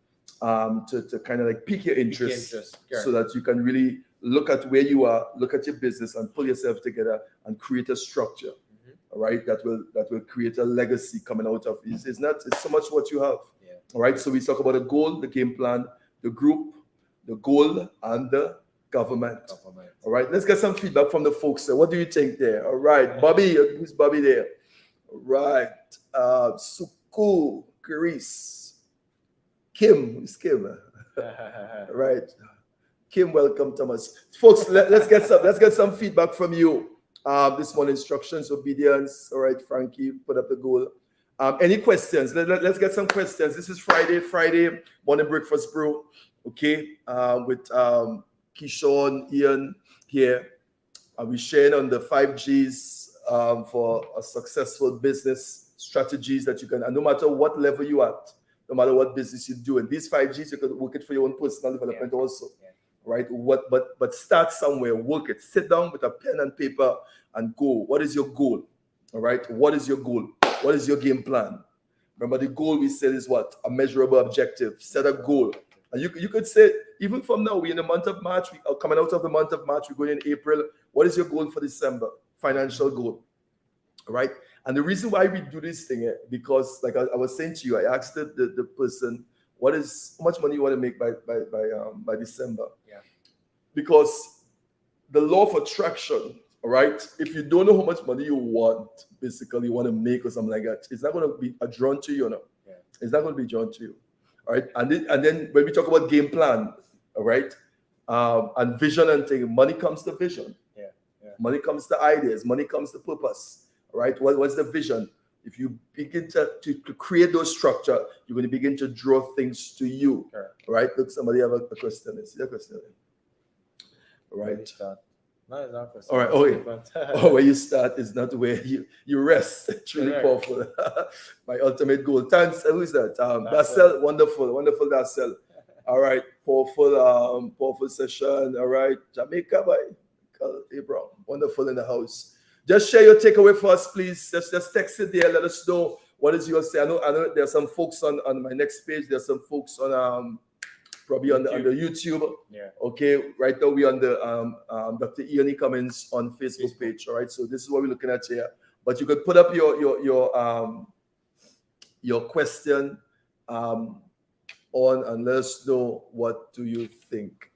to kind of like pique your interest. So that you can really look at where you are, look at your business, and pull yourself together and create a structure. All right, that will create a legacy coming out of it. It's so much what you have. All right. So we talk about the goal, the game plan, the group, the goal, and the government. All right. Let's get some feedback from the folks there. What do you think there? All right, Bobby, who's Bobby there? All right, Suku, Caris, Kim, who's Kim? All right. Kim, welcome, Thomas. Folks, let's get some feedback from you. This morning, instructions, obedience. All right, Frankie, put up the goal. Any questions? Let's get some questions. This is Friday morning breakfast brew. Okay, with Keeshon, Ian here. We're sharing on the 5Gs for a successful business strategies that you can, and no matter what level you at, no matter what business you do, and these 5Gs you can work it for your own personal development also, right? But start somewhere, work it. Sit down with a pen and paper and go. What is your goal? All right. What is your goal? What is your game plan? Remember, the goal we said is what? A measurable objective. Set a goal. And you could say, even from now, we're in the month of March, we are coming out of the month of March, we're going in April. What is your goal for December? Financial goal. All right. And the reason why we do this thing, because like I was saying to you, I asked the person, how much money you want to make by December? Yeah. Because the law of attraction, all right, if you don't know how much money you want, basically you want to make or something like that, it's not going to be drawn to you, no. Yeah. It's not going to be drawn to you. All right. And then when we talk about game plan, all right, and vision and thing, money comes to vision. Yeah. Yeah. Money comes to ideas. Money comes to purpose. All right. What's the vision? If you begin to create those structure, you're going to begin to draw things to you. Sure. All right. Look, somebody have a question. Is there a question? All right. No, it's not a question. All right. Oh, yeah. Where you start is not where you rest. It's really powerful. My ultimate goal. Thanks. Who is that? Darcel. Wonderful. Wonderful, Darcel. All right. Powerful session. All right. Jamaica, by Abraham. Wonderful in the house. Just share your takeaway for us, please. Just text it there. Let us know what is yours. I know there are some folks on my next page. There are some folks on probably on the YouTube. Yeah. Okay. Right now we're on the Dr. Ian Cummings on Facebook page. All right. So this is what we're looking at here. But you could put up your question on and let us know what do you think.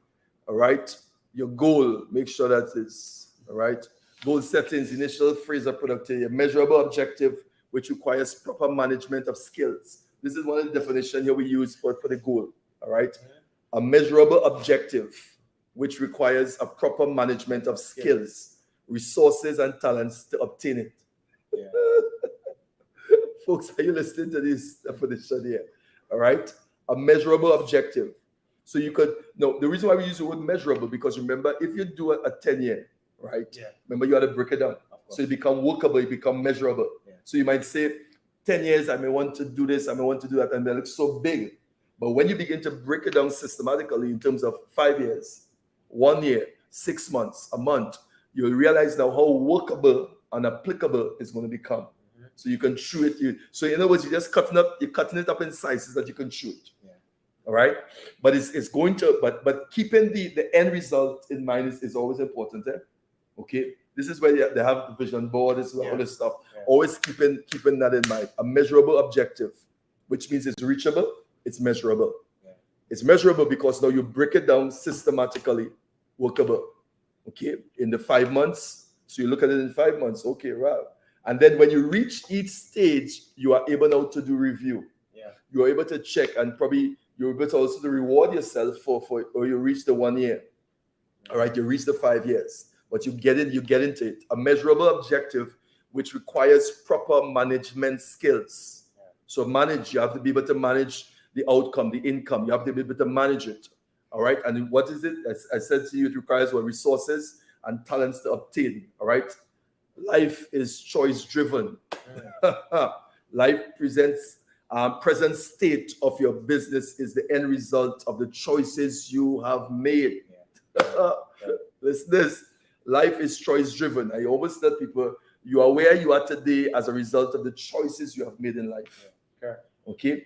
All right. Your goal. Make sure that is all right. Goal settings, initial phase of productivity, a measurable objective, which requires proper management of skills. This is one of the definitions here we use for the goal. All right. A measurable objective, which requires a proper management of skills, resources, and talents to obtain it. Yeah. Folks, are you listening to this definition here? All right. A measurable objective. So you could, no, the reason why we use the word measurable, because remember, if you do a 10-year, right? Yeah. Remember, you had to break it down. So you become workable, you become measurable. Yeah. So you might say, 10 years, I may want to do this, I may want to do that, and they look so big. But when you begin to break it down systematically in terms of 5 years, 1 year, 6 months, a month, you'll realize now how workable and applicable it's going to become. Mm-hmm. So you can chew it. So in other words, you're cutting it up in sizes that you can chew it. Yeah. All right. But it's going to, but keeping the end result in mind is always important. Okay. This is where they have the vision board, this is all this stuff. Yeah. Always keeping that in mind. A measurable objective, which means it's reachable, it's measurable. Yeah. It's measurable because now you break it down systematically, workable. Okay. In the 5 months. So you look at it in 5 months. Okay, right. And then when you reach each stage, you are able now to do review. Yeah. You are able to check, and probably you're able to also to reward yourself for or you reach the 1 year. Yeah. All right, you reach the 5 years. But you get into it. A measurable objective which requires proper management skills. Yeah. So you have to be able to manage the outcome, the income. You have to be able to manage it. All right. And what is it? As I said to you, it requires resources and talents to obtain. All right. Life is choice driven. Yeah. Life present state of your business is the end result of the choices you have made. Yeah. This. Life is choice driven. I always tell people, you are where you are today as a result of the choices you have made in life. Yeah. Okay.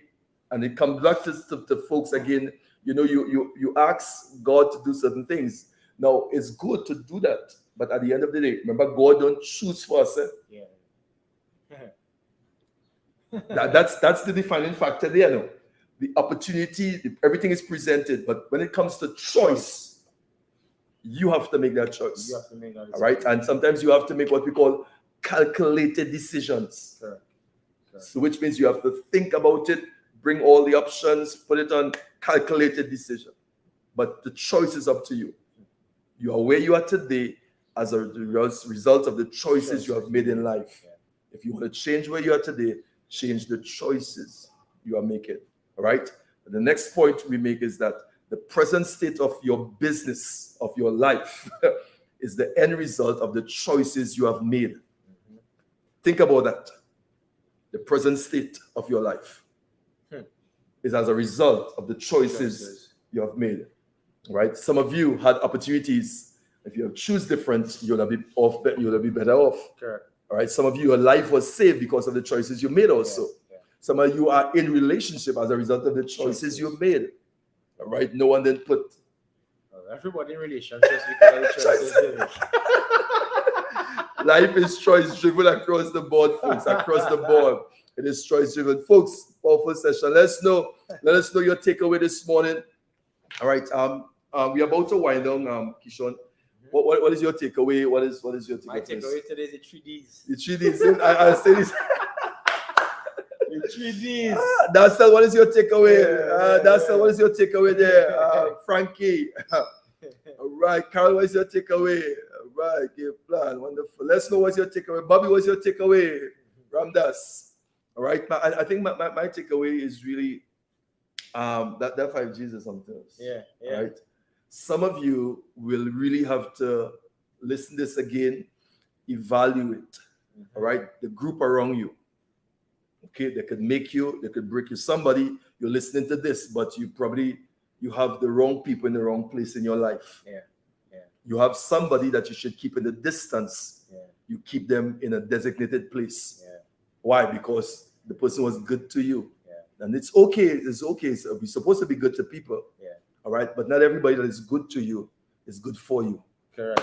And it comes back to folks again. You know, you ask God to do certain things. Now, it's good to do that. But at the end of the day, remember, God don't choose for us. Yeah. That's the defining factor there. No? The opportunity, everything is presented. But when it comes to choice, you have to make that choice. You have to make that decision. All right. And sometimes you have to make what we call calculated decisions. Sure. So which means you have to think about it, bring all the options, put it on calculated decision. But the choice is up to you. You are where you are today as a result of the choices you have made in life. Yeah. If you want to change where you are today, change the choices you are making. All right. The next point we make is that the present state of your business, of your life, is the end result of the choices you have made. Think about that. The present state of your life is as a result of the choices you have made. Right? Some of you had opportunities. If you have choose different, you'll be better off. Correct. All right. Some of you, your life was saved because of the choices you made also. Yeah. Some of you are in relationship as a result of the choices you made. All right. No one did put. Everybody in relationships because of choices. Life is choice driven across the board, folks. Across the board, it is choice driven, folks. Powerful session. Let us know your takeaway this morning. All right. We're about to wind down. Keeshon, what is your takeaway? What is your takeaway? My takeaway today is the 3Ds. The 3Ds. I say this. The 3Ds. That's what is your takeaway? What is your takeaway there? Frankie. All right, Carol, what is your takeaway? All right, give plan. Wonderful. Let's know what's your takeaway. Bobby, what's your takeaway? Ramdas. All right, I think my takeaway is really that 5Gs is something else. Yeah. Right. Some of you will really have to listen to this again, evaluate. All right, the group around you. Okay, they could make you, they could break you. Somebody, you're listening to this, but you have the wrong people in the wrong place in your life. Yeah. You have somebody that you should keep in the distance. Yeah. You keep them in a designated place. Yeah. Why? Because the person was good to you. Yeah. And it's okay. So we're supposed to be good to people. Yeah. All right. But not everybody that is good to you is good for you. Correct.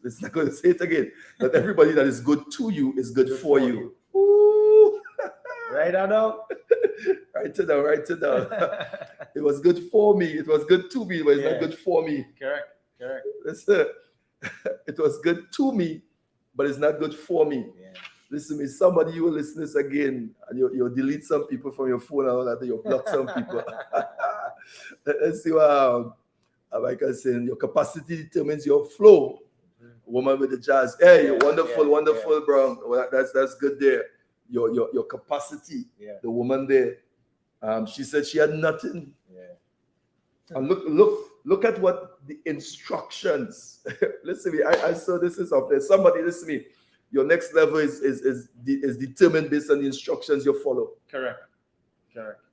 It's not going to say it again. Not everybody that is good to you is good for you. Right now. Write it down. It was good for me. It was good to me, but it's not good for me. Correct. Listen, it was good to me, but it's not good for me. Yeah. Listen to me. Somebody, you will listen to this again, and you'll delete some people from your phone and all that, and you'll block some people. Let's see what like I said, your capacity determines your flow. Woman with the jazz. Hey, you're wonderful, bro. Well, that's good there. Your capacity. Yeah. The woman there. She said she had nothing. Yeah. And look at what the instructions. Listen to me. I saw this is up there. Somebody listen to me. Your next level is determined based on the instructions you follow. Correct.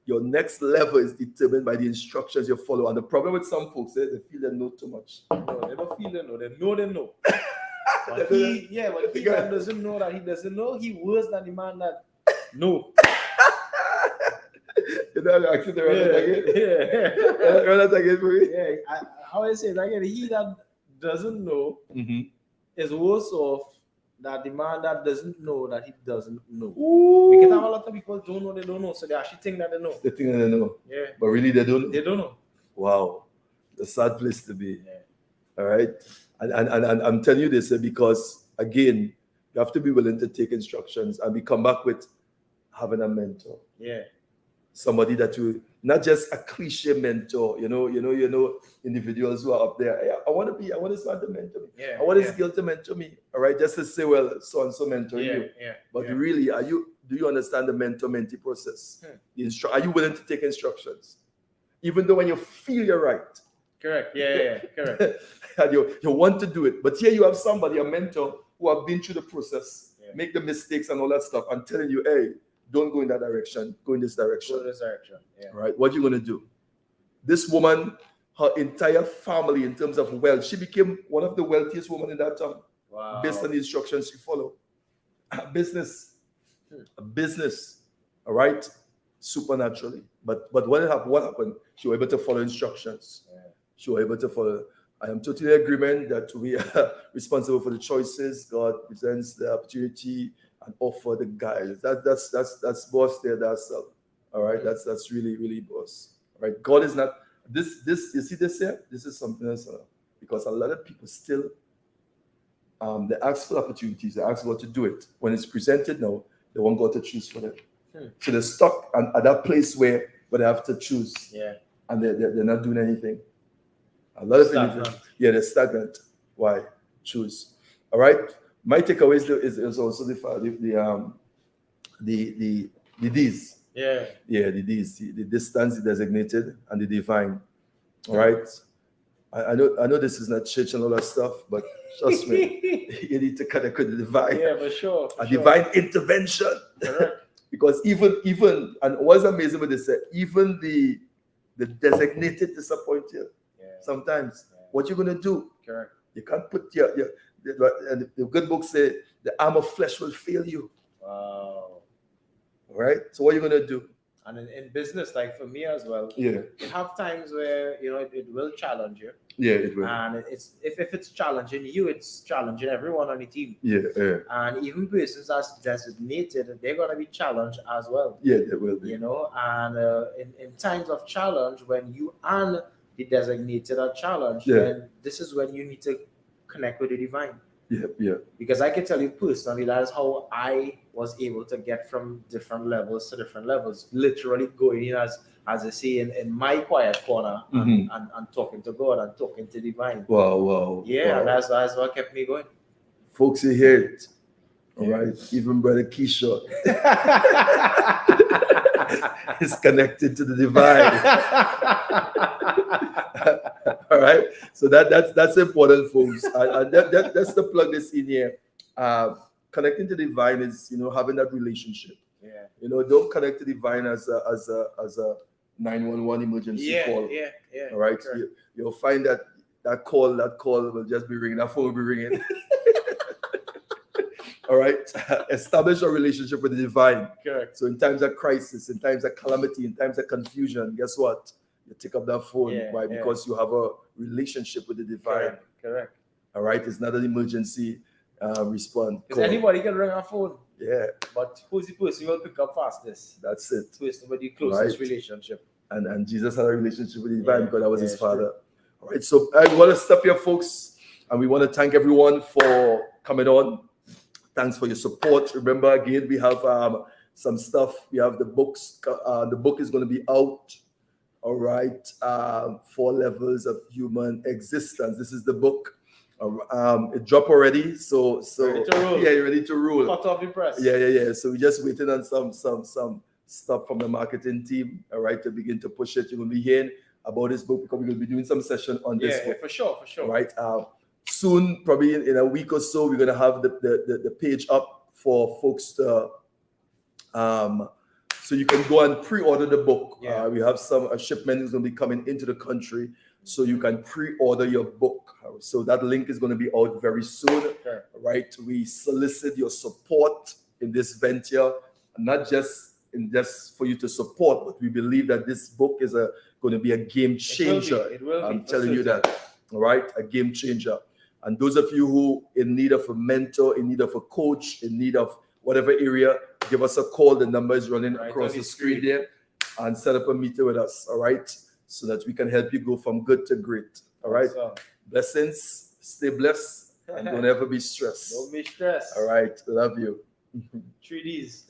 Your next level is determined by the instructions you follow. And the problem with some folks is they feel they know too much. No, they don't feel they know. They know. But he that doesn't know that he doesn't know, he worse than the man that know. You know, I actually run that again for me. Yeah, how I say it again, he that doesn't know is worse off than the man that doesn't know that he doesn't know. Ooh. Because a lot of people don't know they don't know, so they actually think that they know. They think that they know. Yeah. But really they don't know. They don't know. Wow. The sad place to be. Yeah. All right. And I'm telling you this because, again, you have to be willing to take instructions, and we come back with having a mentor. Yeah. Somebody that you, not just a cliche mentor, you know, individuals who are up there. Hey, I want someone to mentor me. Yeah. I want this girl to mentor me. All right. Just to say, well, so and so mentor you. Yeah. But really, do you understand the mentor-mentee process? Are you willing to take instructions? Even though when you feel you're right. Correct. Yeah. Correct. And you want to do it. But here you have somebody, a mentor, who have been through the process, make the mistakes and all that stuff, and telling you, hey, don't go in that direction, go in this direction. Yeah. Right? What are you going to do? This woman, her entire family, in terms of wealth, she became one of the wealthiest women in that town. Wow. Based on the instructions she followed. A business. All right? Supernaturally. But what happened? She was able to follow instructions. Yeah. She was able to follow. I am totally in agreement that we are responsible for the choices. God presents the opportunity and offer the guidance. That's boss there. That's all right. That's really, really boss. All right. God is not this. You see this here? This is something else because a lot of people still they ask for opportunities. They ask God to do it. When it's presented now, they want God to choose for them. So they're stuck at that place where they have to choose. Yeah. And they're not doing anything. A lot of things. Yeah, they're stagnant. Why? Choose. All right. My takeaway is also the the D's. Yeah. Yeah, the D's, the distance, the designated, and the divine. All right. I know this is not church and all that stuff, but trust me, you need to connect with the divine. Yeah, for sure. Divine intervention. Correct. Because even and what's amazing with this, even the designated disappoint you. Yeah. Sometimes what you're gonna do? Correct. You can't put and the good book say the arm of flesh will fail you. Wow. All right. So what are you gonna do? And in business, like for me as well, Yeah. you have times where it will challenge you. Yeah, it will. And it's if it's challenging you, it's challenging everyone on the team. Yeah, yeah. And even persons as designated, they're gonna be challenged as well. Yeah, they will be. And in times of challenge, when you and the designated are challenged, Yeah. then this is when you need to connect with the divine. Yeah, yeah. Because I can tell you personally, that is how I was able to get from different levels to different levels. Literally going in as I say in my quiet corner and talking to God and talking to divine. Wow. Yeah, wow. that's what kept me going. Folks, you hear it. All right. Even Brother Keeshon is connected to the divine. All right. So that's important, folks. And that's the plug this in here. Connecting to the divine is having that relationship. Yeah. Don't connect to the divine as a 911 emergency call. Yeah. All right. You'll find that call will just be ringing. That phone will be ringing. All right. Establish a relationship with the divine. Correct. So in times of crisis, in times of calamity, in times of confusion, guess what? You take up that phone. Why? Because you have a relationship with the divine. Correct. All right. It's not an emergency response. Because anybody can ring a phone. Yeah. But who's the person who will pick up fastest? That's it. Person with the closest relationship. And Jesus had a relationship with the divine because that was his father. True. All right. So I want to stop here, folks. And we want to thank everyone for coming on. Thanks for your support. Remember, again, we have some stuff. We have the books. The book is going to be out. All right. 4 Levels of Human Existence. This is the book. It dropped already. So ready to roll. Yeah, you're ready to roll. Hot off the press. Yeah. So we're just waiting on some stuff from the marketing team. All right, to begin to push it. You're going to be hearing about this book because we're going to be doing some session on this book. Yeah, for sure. All right. Soon, probably in a week or so, we're gonna have the page up for folks to so you can go and pre-order the book. Yeah. We have a shipment is gonna be coming into the country, so you can pre-order your book. So that link is gonna be out very soon. Sure. Right? We solicit your support in this venture, not just for you to support, but we believe that this book is going to be a game changer. It will be. I'm telling you that. All right, a game changer. And those of you who in need of a mentor, in need of a coach, in need of whatever area, give us a call. The number is running across the screen there, and set up a meeting with us. All right, so that we can help you go from good to great. All right, blessings. Stay blessed and don't ever be stressed. Don't be stressed. All right, love you. 3Ds.